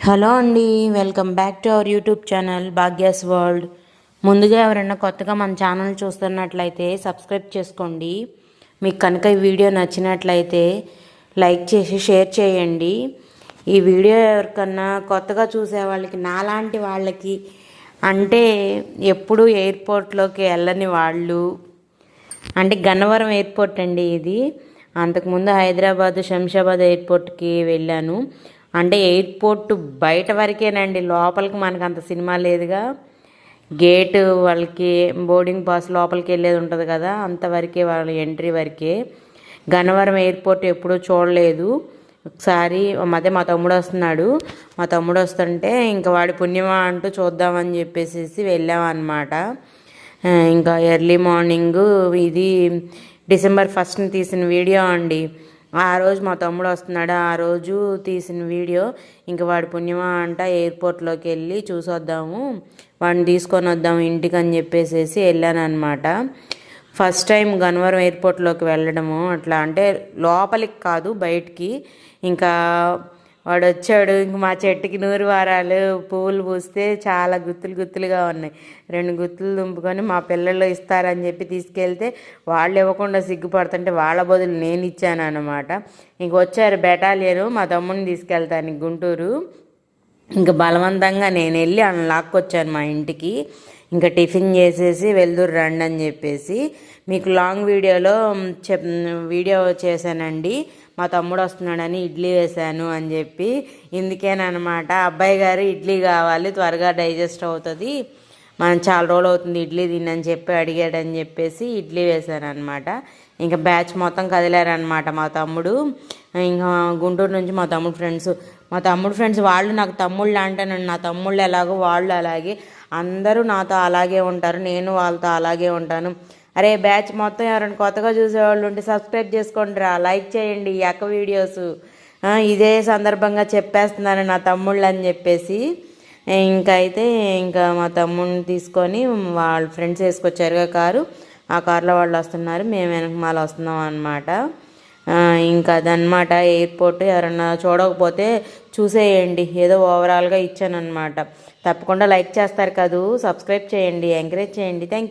Hello అండి, welcome back to our YouTube channel Bhagyas world. ముందుగా ఎవరైనా కొత్తగా మన ఛానల్ చూస్తున్నట్లయితే సబ్స్క్రైబ్ చేసుకోండి. మీకు కనుక ఈ వీడియో నచ్చినట్లయితే లైక్ చేసి షేర్ చేయండి. ఈ వీడియో ఎవరికన్నా కొత్తగా చూసే వాళ్ళకి, నాలాంటి వాళ్ళకి, అంటే ఎప్పుడు ఎయిర్పోర్ట్లోకి వెళ్ళని వాళ్ళు, అంటే గన్నవరం ఎయిర్పోర్ట్ అండి ఇది. అంతకుముందు హైదరాబాద్ శంషాబాద్ ఎయిర్పోర్ట్కి వెళ్ళాను. అంటే ఎయిర్పోర్ట్ బయట వరకేనండి, లోపలికి మనకు అంత సినిమా లేదుగా. గేటు వాళ్ళకి బోర్డింగ్ పాస్ లోపలికి వెళ్ళేది ఉంటుంది కదా, అంతవరకే వాళ్ళ ఎంట్రీ వరకే. గన్నవరం ఎయిర్పోర్ట్ ఎప్పుడూ చూడలేదు. ఒకసారి మా తమ్ముడు వస్తున్నాడు. మా తమ్ముడు వస్తుంటే ఇంకా వాడి పుణ్యమా అంటూ చూద్దామని చెప్పేసి వెళ్ళామన్నమాట. ఇంకా ఎర్లీ మార్నింగ్, ఇది December 1st తీసిన వీడియో అండి. ఆ రోజు మా తమ్ముడు వస్తున్నాడు, ఆ రోజు తీసిన వీడియో. ఇంక వాడి పుణ్యమా అంట ఎయిర్పోర్ట్లోకి వెళ్ళి చూసొద్దాము, వాడిని తీసుకొని వద్దాము ఇంటికి అని చెప్పేసి వెళ్ళాను అనమాట. ఫస్ట్ టైం గన్నవరం ఎయిర్పోర్ట్లోకి వెళ్ళడము. అట్లా అంటే లోపలికి కాదు, బయటికి. ఇంకా వాడు వచ్చాడు. ఇంక మా చెట్టుకి 100 వారాలు పువ్వులు పూస్తే చాలా గుత్తులుగా ఉన్నాయి. 2 గుత్తులు దుంపుకొని మా పిల్లలు ఇస్తారని చెప్పి తీసుకెళ్తే వాళ్ళు ఇవ్వకుండా సిగ్గుపడుతుంటే వాళ్ళ బదులు నేను ఇచ్చాను అనమాట. ఇంక వచ్చారు బెటాలియను మా తమ్ముడిని తీసుకెళ్తాను గుంటూరు. ఇంకా బలవంతంగా నేను వెళ్ళి అన్న లాక్కొచ్చాను మా ఇంటికి. ఇంకా టిఫిన్ చేసేసి వెళ్దురు రండి అని చెప్పేసి మీకు లాంగ్ వీడియోలో వీడియో చేశానండి. మా తమ్ముడు వస్తున్నాడని ఇడ్లీ వేశాను అని చెప్పి. ఇందుకేనమాట, అబ్బాయి గారు ఇడ్లీ కావాలి, త్వరగా డైజెస్ట్ అవుతుంది, మనం చాలా రోజులు అవుతుంది ఇడ్లీ తినని చెప్పి అడిగాడని చెప్పేసి ఇడ్లీ వేశాను అనమాట. ఇంకా బ్యాచ్ మొత్తం కదిలారనమాట మా తమ్ముడు. ఇంకా గుంటూరు నుంచి మా తమ్ముడు ఫ్రెండ్స్ వాళ్ళు నాకు తమ్ముళ్ళు అంటానండి. నా తమ్ముళ్ళు ఎలాగో వాళ్ళు అలాగే, అందరూ నాతో అలాగే ఉంటారు, నేను వాళ్ళతో అలాగే ఉంటాను. అరే బ్యాచ్ మొత్తం ఎవరైనా కొత్తగా చూసేవాళ్ళు ఉంటే సబ్స్క్రైబ్ చేసుకోండి రా, లైక్ చేయండి ఈ అక్క వీడియోస్. ఇదే సందర్భంగా చెప్పేస్తున్నాను నా తమ్ముళ్ళు అని చెప్పేసి. ఇంకా మా తమ్ముడిని తీసుకొని వాళ్ళ ఫ్రెండ్స్ వేసుకొచ్చారుగా కారు, ఆ కారులో వాళ్ళు వస్తున్నారు, మేము వెనకమాల వస్తున్నాం అనమాట. ఇంకా అదనమాట ఎయిర్పోర్ట్. ఎవరన్నా చూడకపోతే చూసేయండి, ఏదో ఓవరాల్గా ఇచ్చాను అనమాట. తప్పకుండా లైక్ చేస్తారు కదూ, సబ్స్క్రైబ్ చేయండి, ఎంకరేజ్ చేయండి. Thank you.